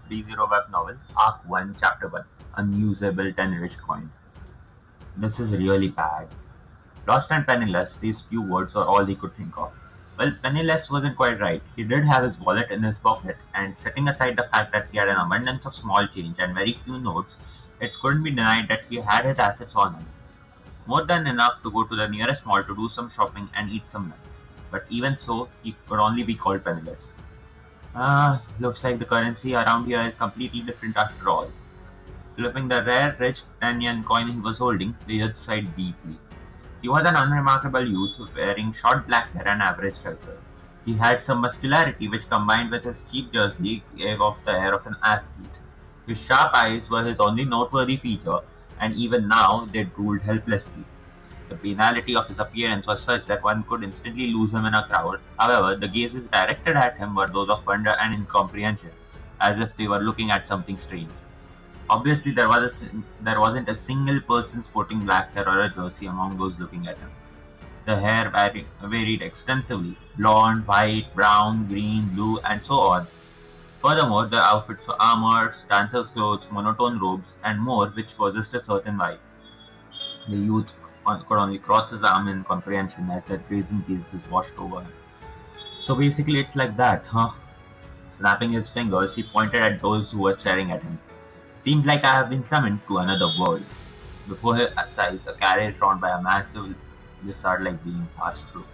D0 web novel, Arc 1, Chapter 1, Unusable 10 Rich Coin. This is really bad. Lost and penniless, these few words were all he could think of. Well, penniless wasn't quite right. He did have his wallet in his pocket, and setting aside the fact that he had an abundance of small change and very few notes, it couldn't be denied that he had his assets on him. More than enough to go to the nearest mall to do some shopping and eat some lunch. But even so, he could only be called penniless. Looks like the currency around here is completely different after all. Flipping the rare rich 10 yen coin he was holding, Rajat sighed deeply. He was an unremarkable youth wearing short black hair and average stature. He had some muscularity which combined with his cheap jersey gave off the air of an athlete. His sharp eyes were his only noteworthy feature, and even now they drooled helplessly. The banality of his appearance was such that one could instantly lose him in a crowd. However, the gazes directed at him were those of wonder and incomprehension, as if they were looking at something strange. Obviously, there wasn't a single person sporting black hair or a jersey among those looking at him. The hair varied extensively: blonde, white, brown, green, blue, and so on. Furthermore, the outfits were armor, dancers' clothes, monotone robes, and more, which possessed a certain vibe. The youth could only cross his arm in comprehension as their brazen gazes washed over him. So basically, it's like that, huh? Snapping his fingers, he pointed at those who were staring at him. Seems like I have been summoned to another world. Before his eyes, a carriage drawn by a massive lizard-like being passed through.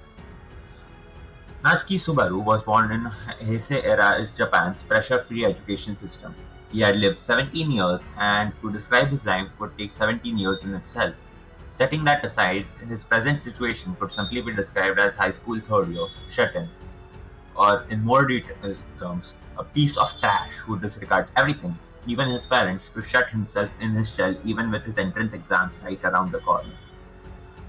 Natsuki Subaru was born in Heisei-era Japan's pressure-free education system. He had lived 17 years, and to describe his life would take 17 years in itself. Setting that aside, his present situation could simply be described as high school third year, shut-in, or in more detailed terms, a piece of trash who disregards everything, even his parents, to shut himself in his shell even with his entrance exams right around the corner.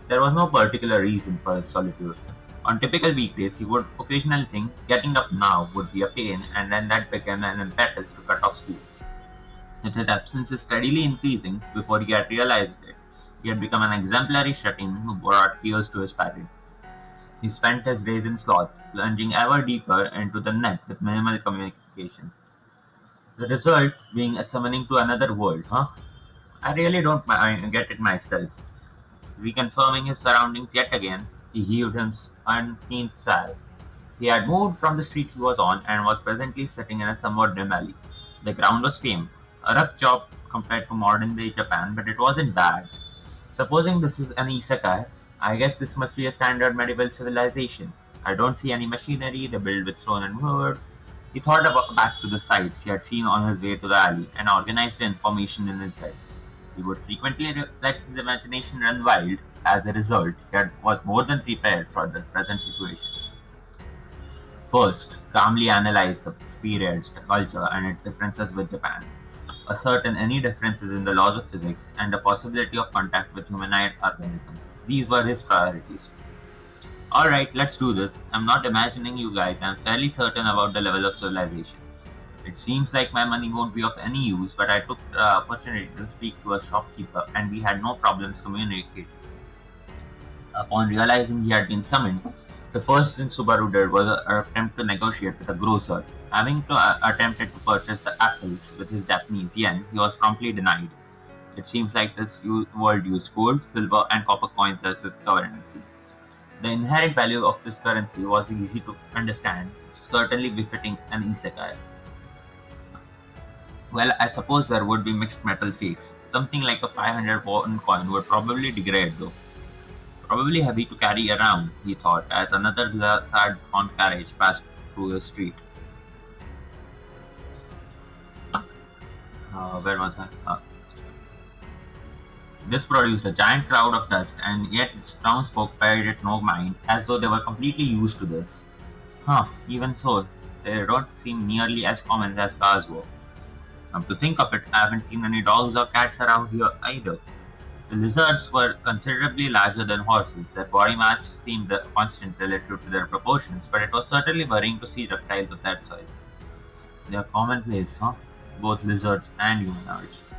There was no particular reason for his solitude. On typical weekdays, he would occasionally think getting up now would be a pain, and then that became an impetus to cut off school. With his absences steadily increasing, before he had realized it, he had become an exemplary shut-in who brought tears to his parents. He spent his days in sloth, plunging ever deeper into the net with minimal communication. The result being a summoning to another world, huh? I really don't get it myself. Reconfirming his surroundings yet again, he heaved his uncleaned sigh. He had moved from the street he was on and was presently sitting in a somewhat dim alley. The ground was tame, a rough job compared to modern-day Japan, but it wasn't bad. Supposing this is an isekai, I guess this must be a standard medieval civilization. I don't see any machinery, they build with stone and wood. He thought back to the sights he had seen on his way to the alley and organized the information in his head. He would frequently let his imagination run wild. As a result, was more than prepared for the present situation. First, calmly analyze the period's culture and its differences with Japan. Ascertain any differences in the laws of physics and the possibility of contact with humanoid organisms. These were his priorities. Alright, let's do this. I'm not imagining you guys, I'm fairly certain about the level of civilization. It seems like my money won't be of any use, but I took the opportunity to speak to a shopkeeper and we had no problems communicating. Upon realizing he had been summoned, the first thing Subaru did was attempt to negotiate with a grocer. Having attempted to purchase the apples with his Japanese yen, he was promptly denied. It seems like this world used gold, silver, and copper coins as its currency. The inherent value of this currency was easy to understand, certainly befitting an isekai. Well, I suppose there would be mixed metal fakes. Something like a 500 won coin would probably degrade though. Probably heavy to carry around, he thought, as another lizard-drawn carriage passed through the street. Where was I? This produced a giant cloud of dust, and yet its townsfolk paid it no mind, as though they were completely used to this. Even so, they don't seem nearly as common as cars were. Come to think of it, I haven't seen any dogs or cats around here either. The lizards were considerably larger than horses. Their body mass seemed constant relative to their proportions, but it was certainly worrying to see reptiles of that size. They are commonplace, huh? Both lizards and humanoids.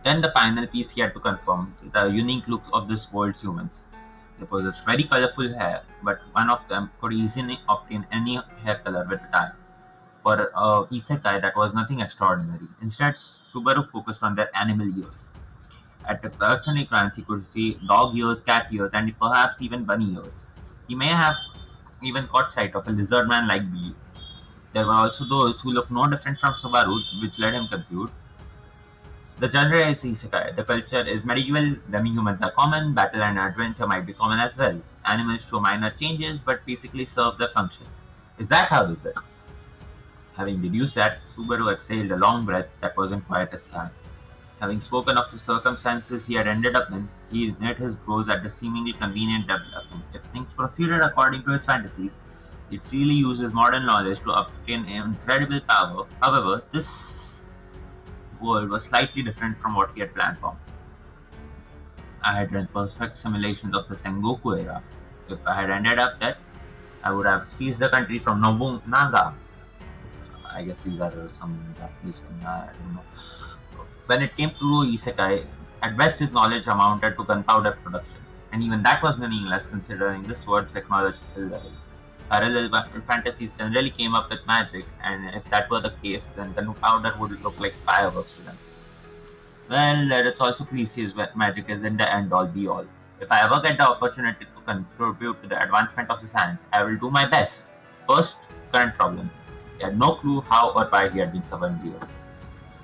Then the final piece he had to confirm: the unique looks of this world's humans. They possessed very colorful hair, but one of them could easily obtain any hair color with time. For isekai, that was nothing extraordinary. Instead, Subaru focused on their animal ears. At the personal glance, he could see dog ears, cat ears, and perhaps even bunny ears. He may have even caught sight of a lizard man like Bee. There were also those who looked no different from Subaru, which led him confused. The genre is isekai. The culture is medieval, demi-humans are common, battle and adventure might be common as well. Animals show minor changes, but basically serve their functions. Is that how this is? Having deduced that, Subaru exhaled a long breath that wasn't quite a sigh. Having spoken of the circumstances he had ended up in, he knit his brows at the seemingly convenient development. If things proceeded according to his fantasies, he'd freely use his modern knowledge to obtain incredible power. However, this world was slightly different from what he had planned for. I had read perfect simulations of the Sengoku era. If I had ended up there, I would have seized the country from Nobunaga. I guess these are some Japanese, I don't know. When it came to isekai, at best his knowledge amounted to gunpowder production, and even that was meaningless considering this word's technological level. Parallel fantasies generally came up with magic, and if that were the case, then gunpowder would look like fireworks to them. Well, it's also cliches where magic isn't the end all be all. If I ever get the opportunity to contribute to the advancement of the science, I will do my best. First, current problem. He had no clue how or why he had been summoned here.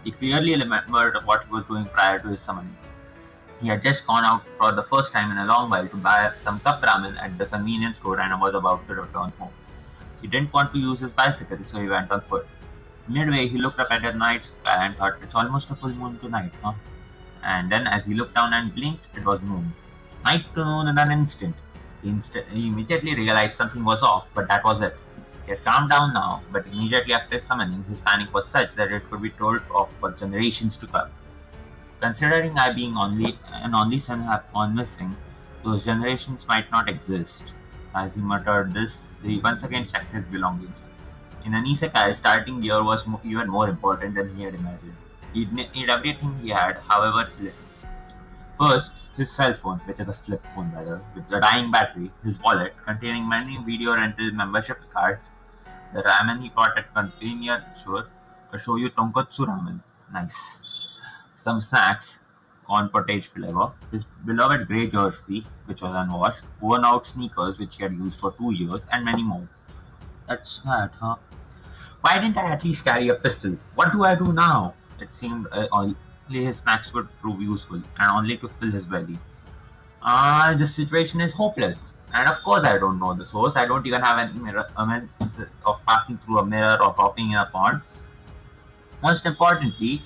He clearly remembered what he was doing prior to his summoning. He had just gone out for the first time in a long while to buy some cup ramen at the convenience store and was about to return home. He didn't want to use his bicycle, so he went on foot. Midway, he looked up at the night sky and thought, it's almost a full moon tonight, huh? And then, as he looked down and blinked, it was noon. Night to noon in an instant. He immediately realized something was off, but that was it. He had calmed down now, but immediately after summoning, his panic was such that it could be told off for generations to come. Considering I being an only son have gone missing, those generations might not exist. As he muttered this, he once again checked his belongings. In an isekai, starting gear was even more important than he had imagined. He'd need everything he had, however little. First, his cell phone, which is a flip phone rather, with a dying battery, his wallet, containing many video rental membership cards, the ramen he got at convenience store, a shoyu tonkotsu ramen. Nice. Some snacks, corn potage flavor, his beloved grey jersey, which was unwashed, worn out sneakers which he had used for 2 years, and many more. That's sad, huh? Why didn't I at least carry a pistol? What do I do now? It seemed only his snacks would prove useful, and only to fill his belly. This situation is hopeless. And of course, I don't know the source. I don't even have any mirror of passing through a mirror or hopping in a pond. Most importantly,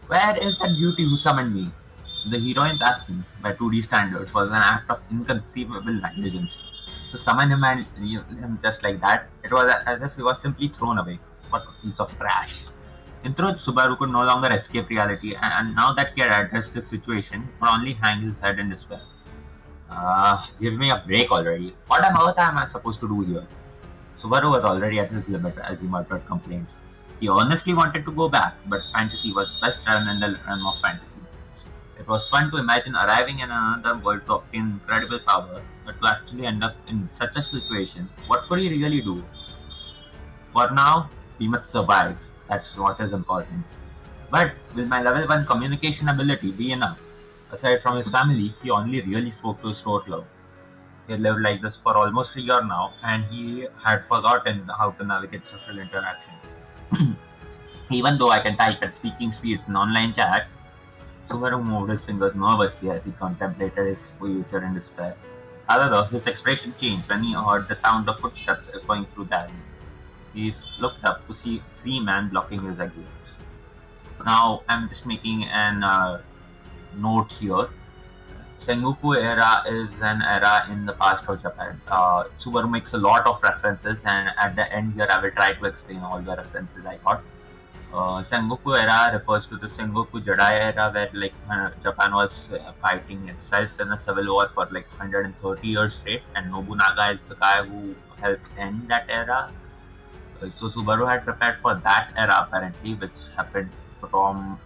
where is that beauty who summoned me? The heroine's absence, by 2D standards, was an act of inconceivable negligence. To summon him and leave him just like that, it was as if he was simply thrown away. What a piece of trash. In truth, Subaru could no longer escape reality, and now that he had addressed his situation, he could only hang his head in despair. Give me a break already. What on earth am I supposed to do here? Subaru was already at his limit as he muttered complaints. He honestly wanted to go back, but fantasy was best done in the realm of fantasy. It was fun to imagine arriving in another world to obtain incredible power, but to actually end up in such a situation, what could he really do? For now, he must survive. That's what is important. But will my level 1 communication ability be enough? Aside from his family, he only really spoke to his store clerks. He had lived like this for almost a year now, and he had forgotten how to navigate social interactions. Even though I can type at speaking speeds in online chat, Subaru moved his fingers nervously as he contemplated his future in despair. However, his expression changed when he heard the sound of footsteps echoing through the alley. He looked up to see three men blocking his exit. Now, I'm just making an note here. Sengoku era is an era in the past of Japan. Subaru makes a lot of references, and at the end here, I will try to explain all the references I got. Sengoku era refers to the Sengoku Jedi era, where Japan was fighting itself in a civil war for like 130 years straight, and Nobunaga is the guy who helped end that era. So Subaru had prepared for that era apparently, which happened from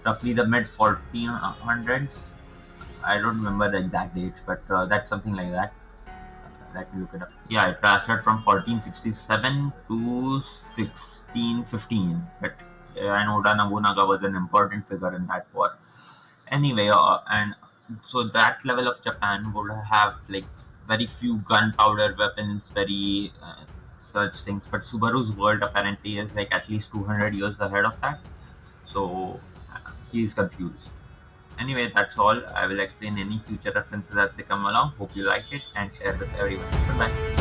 roughly the mid 1400s. I don't remember the exact dates, but that's something like that. Let me look it up. Yeah, it lasted from 1467 to 1615. But and Oda Nobunaga was an important figure in that war. Anyway, and so that level of Japan would have like very few gunpowder weapons, very such things. But Subaru's world apparently is like at least 200 years ahead of that. So he's confused. Anyway, that's all. I will explain any future references as they come along. Hope you like it and share with everyone. Goodbye.